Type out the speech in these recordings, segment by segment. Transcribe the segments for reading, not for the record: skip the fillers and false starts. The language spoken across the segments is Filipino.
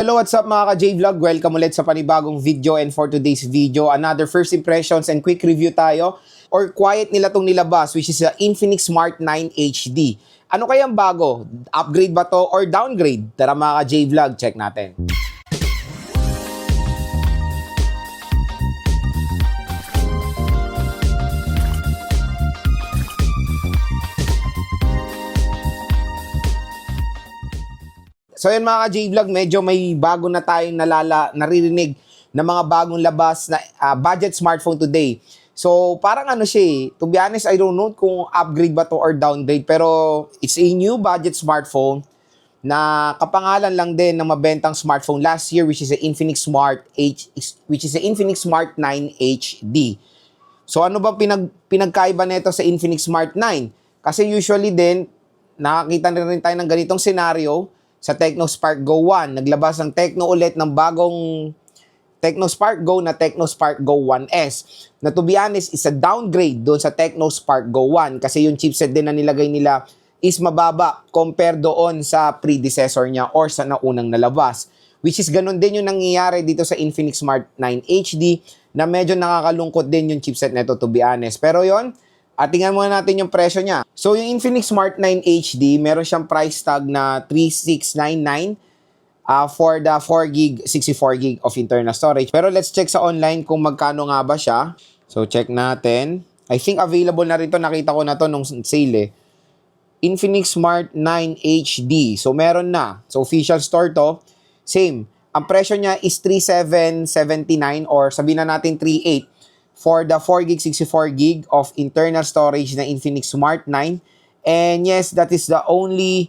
Hello, what's up mga ka-J-Vlog? Welcome ulit sa panibagong video, and for today's video, another first impressions and quick review tayo or quiet nila tong nilabas, which is the Infinix Smart 9 HD. Ano kayang bago? Upgrade ba to or downgrade? Tara mga ka-J-Vlog, check natin. So yun mga ka-J-Vlog, medyo may bago na tayong naririnig na mga bagong labas na budget smartphone today. So parang ano siya eh, to be honest, I don't know kung upgrade ba to or downgrade, pero it's a new budget smartphone na kapangalan lang din ng mabentang smartphone last year, which is the Infinix Smart 9 HD. So ano ba pinagkaiba nito sa Infinix Smart 9? Kasi usually din, nakakita na rin tayo ng ganitong scenario sa Tecno Spark Go 1. Naglabas ng Tecno ulit ng bagong Tecno Spark Go na Tecno Spark Go 1S. Na to be honest, is a downgrade doon sa Tecno Spark Go 1 kasi yung chipset din na nilagay nila is mababa compare doon sa predecessor niya or sa naunang nalabas. Which is ganun din yung nangyayari dito sa Infinix Smart 9 HD na medyo nakakalungkot din yung chipset nito to be honest. Pero yon, tingnan muna natin yung presyo niya. So, yung Infinix Smart 9 HD, meron siyang price tag na 3699 for the 4GB, 64GB of internal storage. Pero let's check sa online kung magkano nga ba siya. So, check natin. I think available na rin to. Nakita ko na to nung sale eh. Infinix Smart 9 HD. So, meron na. So, official store to. Same. Ang presyo niya is 3779 or sabihin na natin 38 for the 4GB, 64GB of internal storage na Infinix Smart 9. And yes, that is the only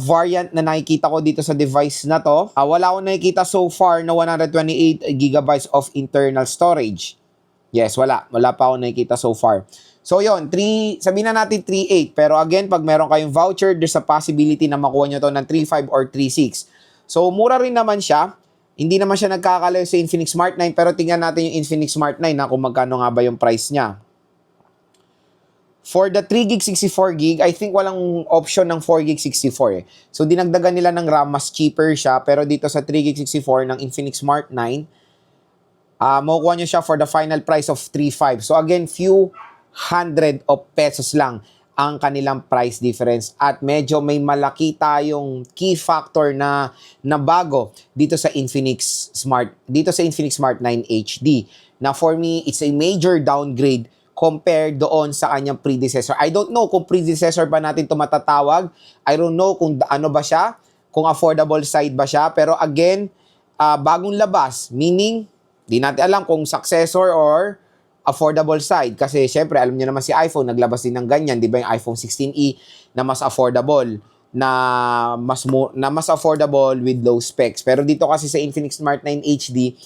variant na nakikita ko dito sa device na to. Wala akong nakikita so far na 128GB of internal storage. Yes, wala. Wala pa akong nakikita so far. So yon, sabihin na natin 3.8. Pero again, pag meron kayong voucher, there's a possibility na makuha nyo to ng 3.5 or 3.6. So mura rin naman siya. Hindi naman siya nagkakalayo sa Infinix Smart 9, pero tingnan natin yung Infinix Smart 9 na kung magkano nga ba yung price niya. For the 3GB, 64GB, I think walang option ng 4GB, 64 eh. So dinagdagan nila ng RAM, mas cheaper siya, pero dito sa 3GB, 64 ng Infinix Smart 9, makukuha nyo siya for the final price of 3.5. So again, few hundred of pesos lang ang kanilang price difference at medyo may malaki tayong key factor na bago dito sa Infinix Smart 9 HD. Na for me, it's a major downgrade compared doon sa kanyang predecessor. I don't know kung predecessor ba natin ito matatawag. I don't know kung ano ba siya, kung affordable side ba siya. Pero again, bagong labas, meaning di natin alam kung successor or affordable side. Kasi syempre, alam niyo naman si iPhone, naglabas din ng ganyan. Di ba yung iPhone 16e na mas affordable, na mas affordable with low specs. Pero dito kasi sa Infinix Smart 9 HD,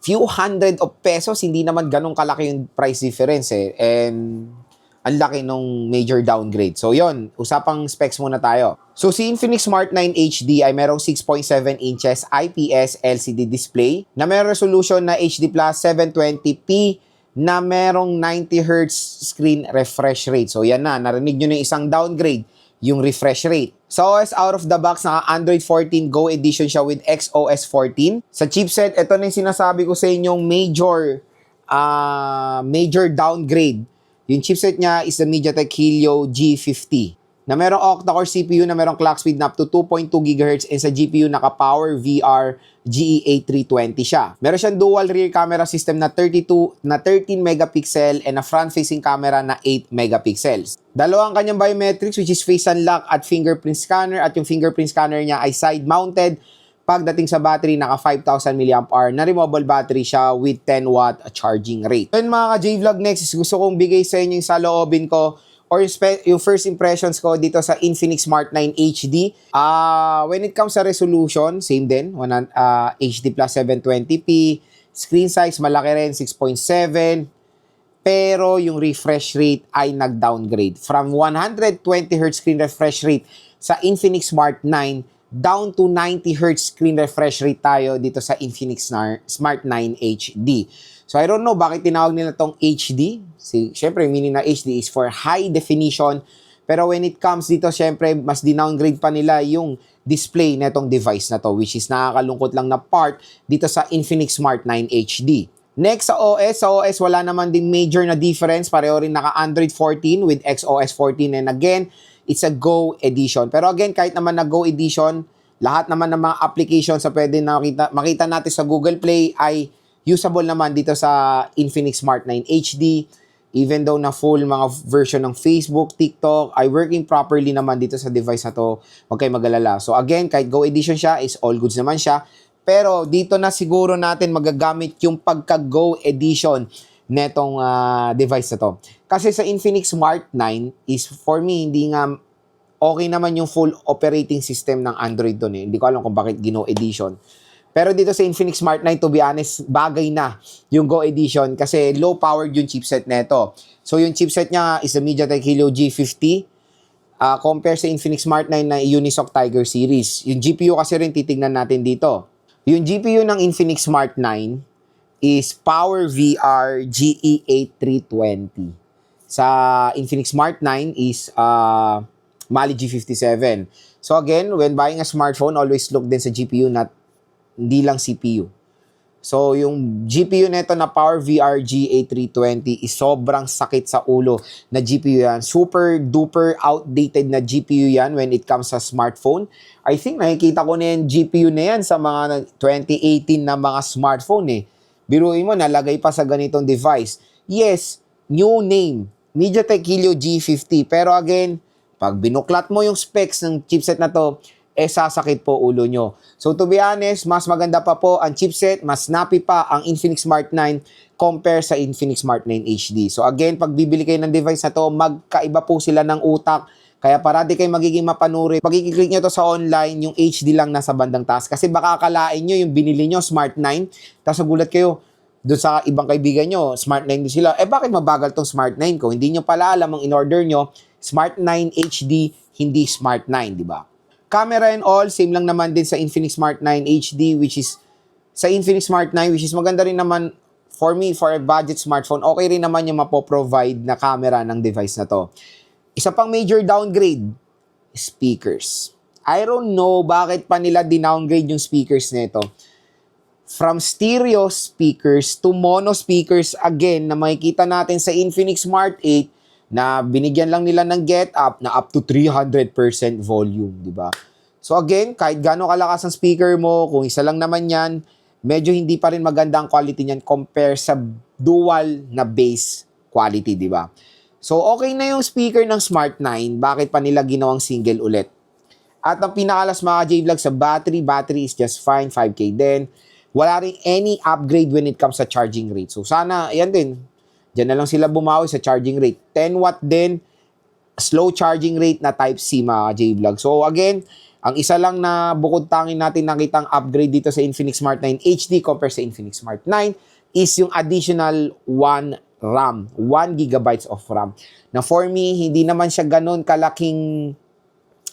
few hundred of pesos, hindi naman ganun kalaki yung price difference eh. And ang laki nung major downgrade. So yon, usapang specs muna tayo. So si Infinix Smart 9 HD ay merong 6.7 inches IPS LCD display na merong resolution na HD Plus 720p na merong 90Hz screen refresh rate. So yan na, narinig nyo na isang downgrade, yung refresh rate. Sa OS out of the box, naka Android 14 Go edition siya with XOS 14. Sa chipset, ito na yung sinasabi ko sa inyong major downgrade. Yung chipset niya is the MediaTek Helio G50 na merong octa-core CPU na merong clock speed na up to 2.2 GHz and sa GPU naka-Power VR GE8320 siya. Meron siyang dual rear camera system na 13 megapixel and a front-facing camera na 8 megapixels. Dalawang kanyang biometrics which is face unlock at fingerprint scanner at yung fingerprint scanner niya ay side-mounted. Pagdating sa battery, naka 5,000 mAh na removable battery siya with 10W charging rate. Yun mga ka-J-Vlog, next is gusto kong bigay sa inyo yung saloobin ko or yung first impressions ko dito sa Infinix Smart 9 HD. When it comes sa resolution, same din, HD Plus 720p, screen size malaki rin, 6.7, pero yung refresh rate ay nag-downgrade. From 120Hz screen refresh rate sa Infinix Smart 9, down to 90Hz screen refresh rate tayo dito sa Infinix Smart 9 HD. So I don't know bakit tinawag nila tong HD. Siyempre, meaning na HD is for high definition Pero when it comes dito, syempre, mas dinowngrade pa nila yung display netong device na to, which is nakakalungkot lang na part dito sa Infinix Smart 9 HD. Next sa OS wala naman din major na difference. Pareho rin naka Android 14 with XOS 14 and again, it's a Go edition. Pero again, kahit naman na Go edition, lahat naman ng mga applications na pwede makita natin sa Google Play ay usable naman dito sa Infinix Smart 9 HD. Even though na full mga version ng Facebook, TikTok, ay working properly naman dito sa device na to. Huwag kayo mag-alala. So again, kahit Go edition siya, is all goods naman siya. Pero dito na siguro natin magagamit yung pagka-Go edition netong device na to. Kasi sa Infinix Smart 9 is for me, hindi nga okay naman yung full operating system ng Android doon eh. Hindi ko alam kung bakit Go edition. Pero dito sa Infinix Smart 9, to be honest, bagay na yung Go edition kasi low-powered yung chipset neto. So yung chipset niya is the MediaTek Helio G50 compare sa Infinix Smart 9 na Unisoc Tiger series. Yung GPU kasi rin titignan natin dito. Yung GPU ng Infinix Smart 9 is PowerVR GE8320. Sa Infinix Smart 9 is Mali G57. So again, when buying a smartphone, always look din sa GPU, not hindi lang CPU. So, yung GPU neto na PowerVR GA320 is sobrang sakit sa ulo na GPU yan. Super duper outdated na GPU yan when it comes sa smartphone. I think nakikita ko na yung GPU na yan sa mga 2018 na mga smartphone eh. Biruin mo, nalagay pa sa ganitong device. Yes, new name, MediaTek Helio G50. Pero again, pag binuklat mo yung specs ng chipset na to, sasakit po ulo nyo. So to be honest, mas maganda pa po ang chipset, mas snappy pa ang Infinix Smart 9 compare sa Infinix Smart 9 HD. So again, pag bibili kayo ng device na to, magkaiba po sila ng utak. Kaya parati kayo magiging mapanuri. Pag i-click nyo to sa online, yung HD lang nasa bandang taas. Kasi baka akalain nyo yung binili nyo, Smart 9, tapos nagulat kayo, doon sa ibang kaibigan nyo, Smart 9 din sila. Bakit mabagal tong Smart 9 ko? Hindi nyo pala alam ang in-order nyo, Smart 9 HD, hindi Smart 9, di ba? Camera and all, same lang naman din sa Infinix Smart 9 HD, which is sa Infinix Smart 9, which is maganda rin naman for me, for a budget smartphone, okay rin naman yung mapoprovide na camera ng device na to. Isa pang major downgrade, speakers. I don't know bakit pa nila dinowngrade yung speakers nito. From stereo speakers to mono speakers again na makikita natin sa Infinix Smart 8 na binigyan lang nila ng get up na up to 300% volume, di ba? So again, kahit gaano kalakas ang speaker mo, kung isa lang naman yan, medyo hindi pa rin maganda ang quality niyan compare sa dual na bass quality, di ba? So okay na yung speaker ng Smart 9, bakit pa nila ginawang single ulit? At ang pinakalas mga J-Vlog sa battery is just fine, 5K din. Wala rin any upgrade when it comes sa charging rate. So sana, yan din, diyan na lang sila bumawi sa charging rate. 10 watt din, slow charging rate na Type-C mga J-Vlog. So again, ang isa lang na bukod tangin natin nakitang upgrade dito sa Infinix Smart 9 HD compare sa Infinix Smart 9 is yung additional 1 RAM, 1 gigabytes of RAM. Na for me, hindi naman siya ganun kalaking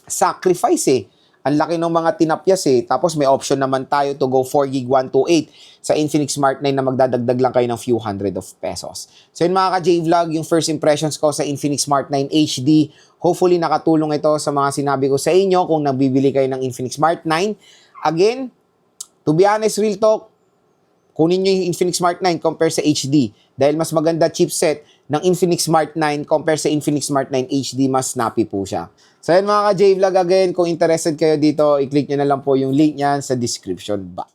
sacrifice eh. Ang laki ng mga tinapyas eh. Tapos may option naman tayo to go 4 gig 128 sa Infinix Smart 9 na magdadagdag lang kayo ng few hundred of pesos. So yun mga ka-J-Vlog, yung first impressions ko sa Infinix Smart 9 HD. Hopefully nakatulong ito sa mga sinabi ko sa inyo kung nagbibili kayo ng Infinix Smart 9. Again, to be honest, real talk, kunin nyo yung Infinix Smart 9 compare sa HD. Dahil mas maganda chipset ng Infinix Smart 9 compare sa Infinix Smart 9 HD, mas snappy po siya. So yan mga ka-J-Vlog, again, kung interested kayo dito, i-click nyo na lang po yung link niyan sa description box.